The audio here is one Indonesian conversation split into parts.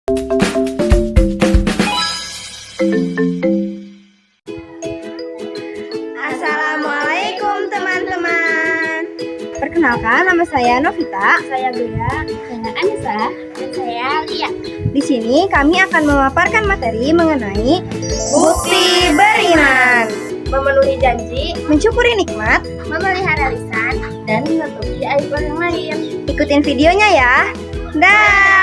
Assalamualaikum teman-teman. Perkenalkan, nama saya Novita. Saya Bea, saya Anissa, dan saya Lia. Di sini kami akan memaparkan materi mengenai bukti beriman, Memenuhi janji, mensyukuri nikmat. memelihara lisan, dan menutupi aib orang lain. Ikutin videonya ya. Dah.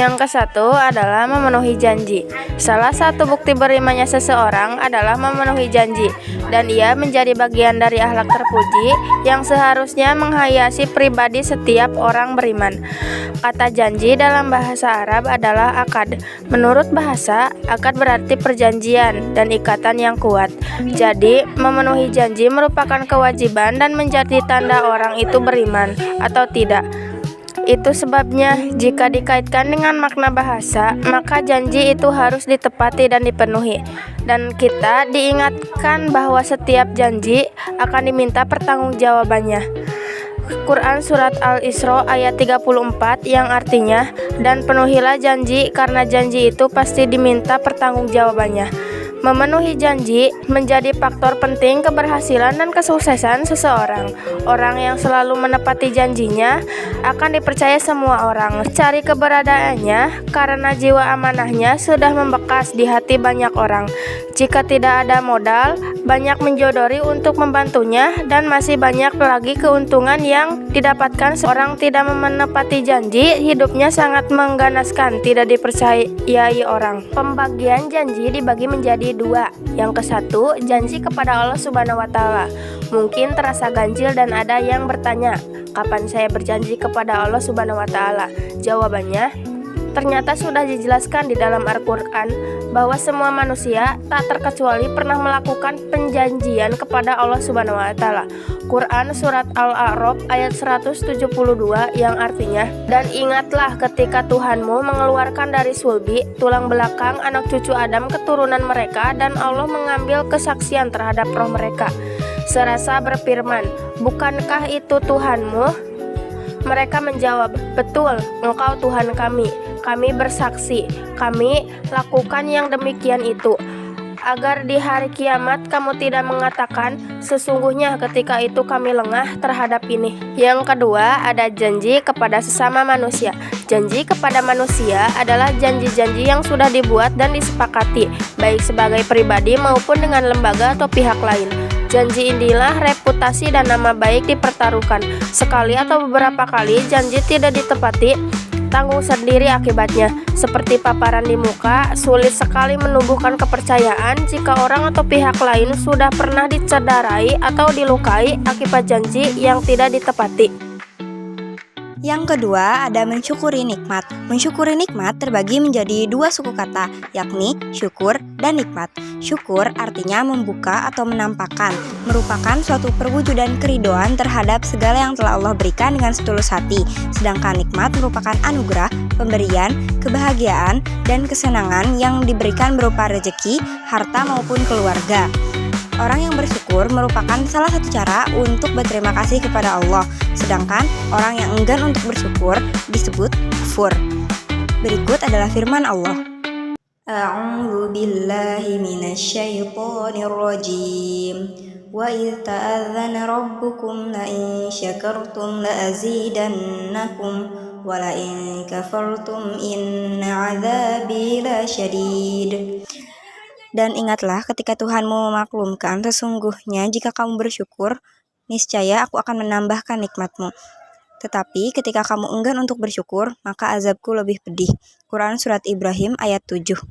Yang ke-1 adalah memenuhi janji. Salah satu bukti berimannya seseorang adalah memenuhi janji, dan ia menjadi bagian dari akhlak terpuji yang seharusnya menghiasi pribadi setiap orang beriman. Kata janji dalam bahasa Arab adalah akad. Menurut bahasa, akad berarti perjanjian dan ikatan yang kuat. Jadi, memenuhi janji merupakan kewajiban dan menjadi tanda orang itu beriman atau tidak. Itu sebabnya jika dikaitkan dengan makna bahasa, maka janji itu harus ditepati dan dipenuhi. Dan kita diingatkan bahwa setiap janji akan diminta pertanggungjawabannya. Quran Surat Al-Isra ayat 34 yang artinya, dan penuhilah janji karena janji itu pasti diminta pertanggungjawabannya. Memenuhi janji menjadi faktor penting keberhasilan dan kesuksesan seseorang. Orang yang selalu menepati janjinya akan dipercaya semua orang. Cari keberadaannya karena jiwa amanahnya sudah membekas di hati banyak orang. Jika tidak ada modal, banyak menjodori untuk membantunya, dan masih banyak lagi keuntungan yang didapatkan. Seorang tidak menepati janji, hidupnya sangat mengganaskan, tidak dipercayai orang. Pembagian janji dibagi menjadi dua. Yang ke-1, janji kepada Allah Subhanahu wa Ta'ala. Mungkin terasa ganjil dan ada yang bertanya, kapan saya berjanji kepada Allah Subhanahu wa Ta'ala? Jawabannya, ternyata sudah dijelaskan di dalam Al-Quran bahwa semua manusia tak terkecuali pernah melakukan penjanjian kepada Allah Subhanahu wa Ta'ala. Quran Surat Al-A'raf ayat 172 yang artinya, dan ingatlah ketika Tuhanmu mengeluarkan dari sulbi tulang belakang anak cucu Adam keturunan mereka, dan Allah mengambil kesaksian terhadap roh mereka serasa berfirman, bukankah itu Tuhanmu? Mereka menjawab, betul, engkau Tuhan kami. Kami bersaksi, kami lakukan yang demikian itu, agar di hari kiamat kamu tidak mengatakan, sesungguhnya ketika itu kami lengah terhadap ini. Yang kedua, ada janji kepada sesama manusia. Janji kepada manusia adalah janji-janji yang sudah dibuat dan disepakati, baik sebagai pribadi maupun dengan lembaga atau pihak lain. Janji inilah reputasi dan nama baik dipertaruhkan. Sekali atau beberapa kali janji tidak ditepati, tanggung sendiri akibatnya. Seperti paparan di muka, sulit sekali menumbuhkan kepercayaan jika orang atau pihak lain sudah pernah dicederai atau dilukai akibat janji yang tidak ditepati. Yang kedua, ada mensyukuri nikmat. Mensyukuri nikmat terbagi menjadi dua suku kata, yakni syukur dan nikmat. Syukur artinya membuka atau menampakkan, merupakan suatu perwujudan keridoan terhadap segala yang telah Allah berikan dengan setulus hati. Sedangkan nikmat merupakan anugerah, pemberian, kebahagiaan, dan kesenangan yang diberikan berupa rezeki, harta maupun keluarga. Orang yang bersyukur merupakan salah satu cara untuk berterima kasih kepada Allah. Sedangkan orang yang enggan untuk bersyukur disebut kufur. Berikut adalah firman Allah. A'udzu billahi minasyaitonir rajim. Wa idz ta'adzana rabbukum la in syakartum la azidannakum wa la in kafartum inna 'adzabi lasyadid. Dan ingatlah ketika Tuhanmu memaklumkan, sesungguhnya jika kamu bersyukur, niscaya aku akan menambahkan nikmatmu. Tetapi ketika kamu enggan untuk bersyukur, maka azabku lebih pedih. Quran Surat Ibrahim ayat 7.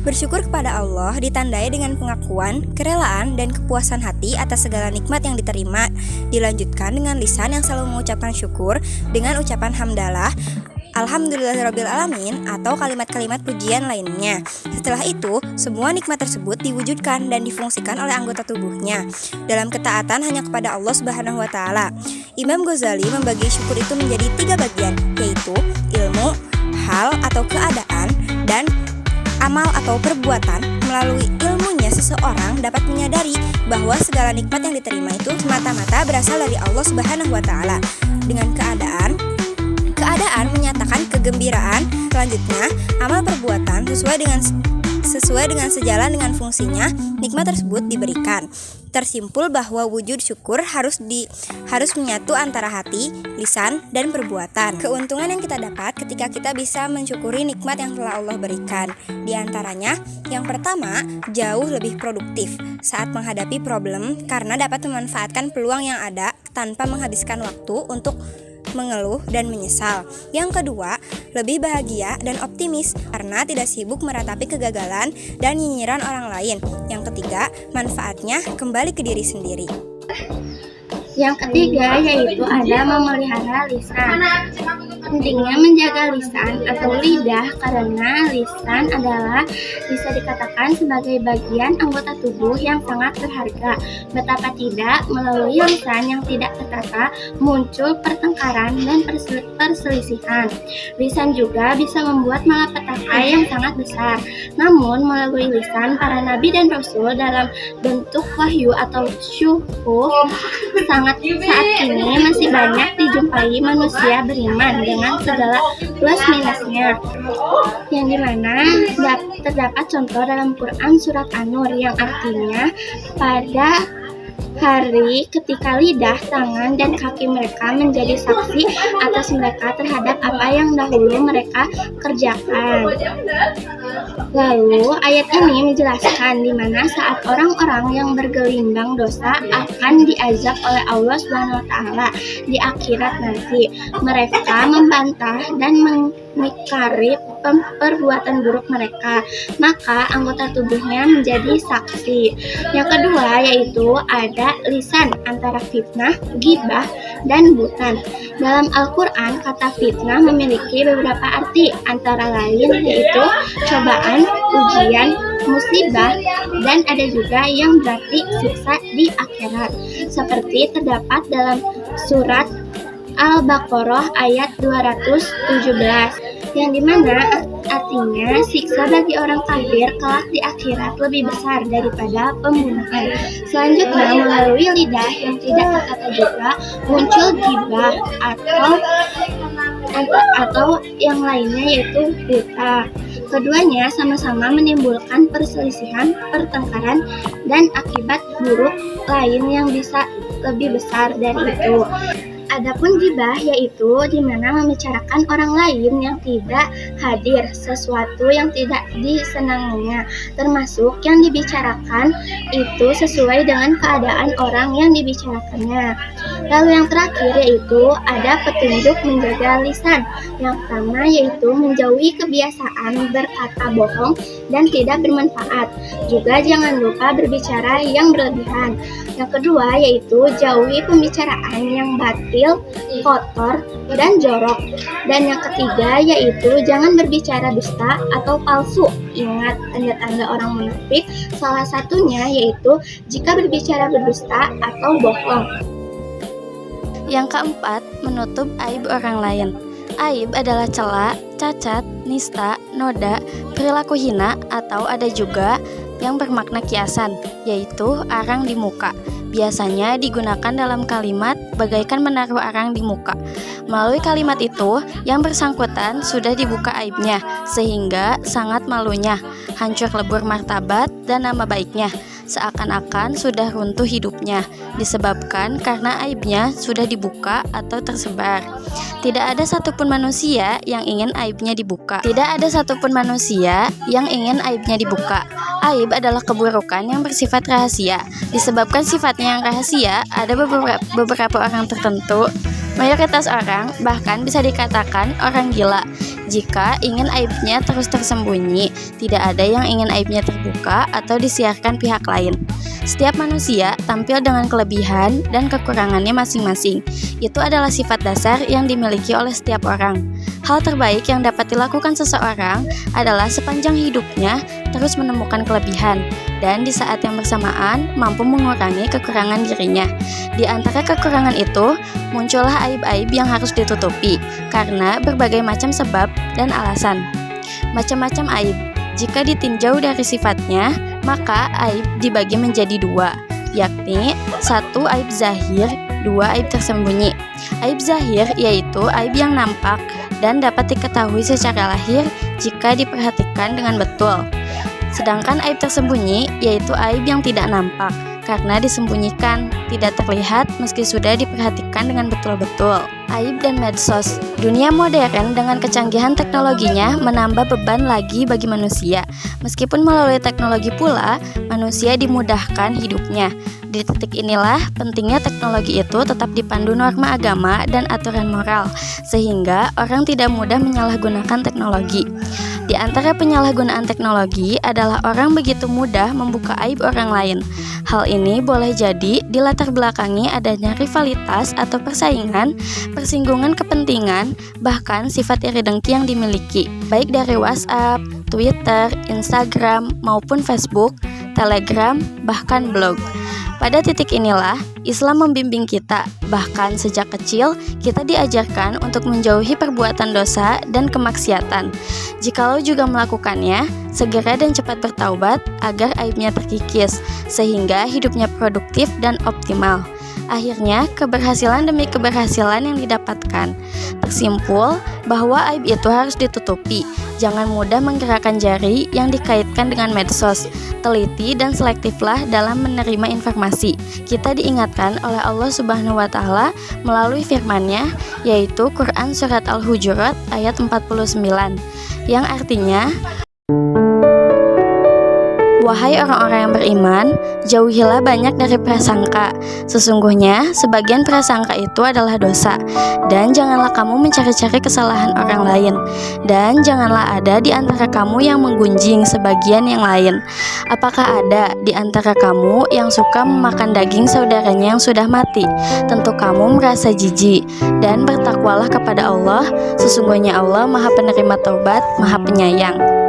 Bersyukur kepada Allah ditandai dengan pengakuan, kerelaan, dan kepuasan hati atas segala nikmat yang diterima. Dilanjutkan dengan lisan yang selalu mengucapkan syukur dengan ucapan hamdalah, Alhamdulillahirrabbilalamin, atau kalimat-kalimat pujian lainnya. Setelah itu, semua nikmat tersebut diwujudkan dan difungsikan oleh anggota tubuhnya dalam ketaatan hanya kepada Allah Subhanahu wa Ta'ala. Imam Ghazali membagi syukur itu menjadi 3 bagian, yaitu ilmu, hal atau keadaan, dan amal atau perbuatan. Melalui ilmunya seseorang dapat menyadari bahwa segala nikmat yang diterima itu semata-mata berasal dari Allah Subhanahu wa Ta'ala. Dengan keadaan, kegembiraan. Selanjutnya, amal perbuatan sesuai dengan sejalan dengan fungsinya nikmat tersebut diberikan. Tersimpul bahwa wujud syukur harus menyatu antara hati, lisan, dan perbuatan. Keuntungan yang kita dapat ketika kita bisa mensyukuri nikmat yang telah Allah berikan. Di antaranya, yang pertama, jauh lebih produktif saat menghadapi problem karena dapat memanfaatkan peluang yang ada tanpa menghabiskan waktu untuk mengeluh dan menyesal. Yang kedua, lebih bahagia dan optimis karena tidak sibuk meratapi kegagalan dan nyinyiran orang lain. Yang ketiga, manfaatnya kembali ke diri sendiri. Yang ketiga yaitu ada memelihara lisan. Pentingnya menjaga lisan atau lidah karena lisan adalah bisa dikatakan sebagai bagian anggota tubuh yang sangat berharga. Betapa tidak, melalui lisan yang tidak tertata muncul pertengkaran dan perselisihan. Lisan juga bisa membuat malapetaka yang sangat besar. Namun melalui lisan para nabi dan rasul dalam bentuk wahyu atau syuhuf saat ini masih banyak dijumpai manusia beriman dengan segala plus minusnya, yang dimana terdapat contoh dalam Quran surat An-Nur yang artinya pada hari ketika lidah, tangan, dan kaki mereka menjadi saksi atas mereka terhadap apa yang dahulu mereka kerjakan. Lalu ayat ini menjelaskan di mana saat orang-orang yang bergelimbang dosa akan diazab oleh Allah SWT di akhirat nanti. Mereka membantah dan mengingkari perbuatan buruk mereka, maka anggota tubuhnya menjadi saksi. Yang kedua yaitu ada lisan antara fitnah, ghibah, dan buhtan. Dalam Al-Quran, kata fitnah memiliki beberapa arti, antara lain yaitu cobaan, ujian, musibah, dan ada juga yang berarti siksa di akhirat, seperti terdapat dalam surat Al-Baqarah ayat 217, yang dimana artinya siksa bagi orang kafir kelak di akhirat lebih besar daripada pembunuhan. Selanjutnya, melalui lidah yang tidak tertata juga muncul ghibah atau yang lainnya yaitu buta. Keduanya sama-sama menimbulkan perselisihan, pertengkaran, dan akibat buruk lain yang bisa lebih besar dari itu. Adapun ghibah yaitu di mana membicarakan orang lain yang tidak hadir, sesuatu yang tidak disenanginya, termasuk yang dibicarakan itu sesuai dengan keadaan orang yang dibicarakannya. Lalu yang terakhir yaitu ada petunjuk menjaga lisan. Yang pertama yaitu menjauhi kebiasaan berkata bohong dan tidak bermanfaat. Juga jangan lupa berbicara yang berlebihan. Yang kedua yaitu jauhi pembicaraan yang batil, kotor, dan jorok. Dan yang ketiga yaitu jangan berbicara dusta atau palsu. Ingat tanda-tanda orang munafik, salah satunya yaitu jika berbicara berdusta atau bohong. Yang keempat, menutup aib orang lain. Aib adalah cela, cacat, nista, noda, perilaku hina, atau ada juga yang bermakna kiasan, yaitu arang di muka. Biasanya digunakan dalam kalimat bagaikan menaruh arang di muka. Melalui kalimat itu, yang bersangkutan sudah dibuka aibnya, sehingga sangat malunya, hancur lebur martabat dan nama baiknya. Seakan-akan sudah runtuh hidupnya, disebabkan karena aibnya sudah dibuka atau tersebar. Tidak ada satupun manusia yang ingin aibnya dibuka. Aib adalah keburukan yang bersifat rahasia. Disebabkan sifatnya yang rahasia, ada beberapa orang tertentu, mayoritas orang, bahkan bisa dikatakan orang gila. Jika ingin aibnya terus tersembunyi, tidak ada yang ingin aibnya terbuka atau disiarkan pihak lain. Setiap manusia tampil dengan kelebihan dan kekurangannya masing-masing. Itu adalah sifat dasar yang dimiliki oleh setiap orang. Hal terbaik yang dapat dilakukan seseorang adalah sepanjang hidupnya terus menemukan kelebihan, dan di saat yang bersamaan mampu mengurangi kekurangan dirinya. Di antara kekurangan itu, muncullah aib-aib yang harus ditutupi, karena berbagai macam sebab dan alasan. Macam-macam aib. Jika ditinjau dari sifatnya, maka aib dibagi menjadi dua, yakni 1 aib zahir, 2 aib tersembunyi. Aib zahir yaitu aib yang nampak dan dapat diketahui secara lahir jika diperhatikan dengan betul. Sedangkan aib tersembunyi yaitu aib yang tidak nampak karena disembunyikan, tidak terlihat meski sudah diperhatikan dengan betul-betul. Aib dan medsos. Dunia modern dengan kecanggihan teknologinya menambah beban lagi bagi manusia. Meskipun melalui teknologi pula, manusia dimudahkan hidupnya. Di titik inilah pentingnya teknologi itu tetap dipandu norma agama dan aturan moral, sehingga orang tidak mudah menyalahgunakan teknologi. Di antara penyalahgunaan teknologi adalah orang begitu mudah membuka aib orang lain. Hal ini boleh jadi dilatar belakangi adanya rivalitas atau persaingan, persinggungan kepentingan, bahkan sifat iri dengki yang dimiliki, baik dari WhatsApp, Twitter, Instagram, maupun Facebook, Telegram, bahkan blog. Pada titik inilah, Islam membimbing kita, bahkan sejak kecil kita diajarkan untuk menjauhi perbuatan dosa dan kemaksiatan. Jikalau juga melakukannya, segera dan cepat bertaubat agar aibnya terkikis, sehingga hidupnya produktif dan optimal. Akhirnya, keberhasilan demi keberhasilan yang didapatkan. Tersimpul bahwa aib itu harus ditutupi. Jangan mudah menggerakkan jari yang dikaitkan dengan medsos. Teliti dan selektiflah dalam menerima informasi. Kita diingatkan oleh Allah Subhanahu wa Ta'ala melalui firman-Nya, yaitu Quran Surat Al-Hujurat ayat 49, yang artinya, "Wahai orang-orang yang beriman, jauhilah banyak dari prasangka. Sesungguhnya sebagian prasangka itu adalah dosa. Dan janganlah kamu mencari-cari kesalahan orang lain. Dan janganlah ada di antara kamu yang menggunjing sebagian yang lain. Apakah ada di antara kamu yang suka memakan daging saudaranya yang sudah mati? Tentu kamu merasa jijik. Dan bertakwalah kepada Allah. Sesungguhnya Allah Maha Penerima Taubat, Maha Penyayang."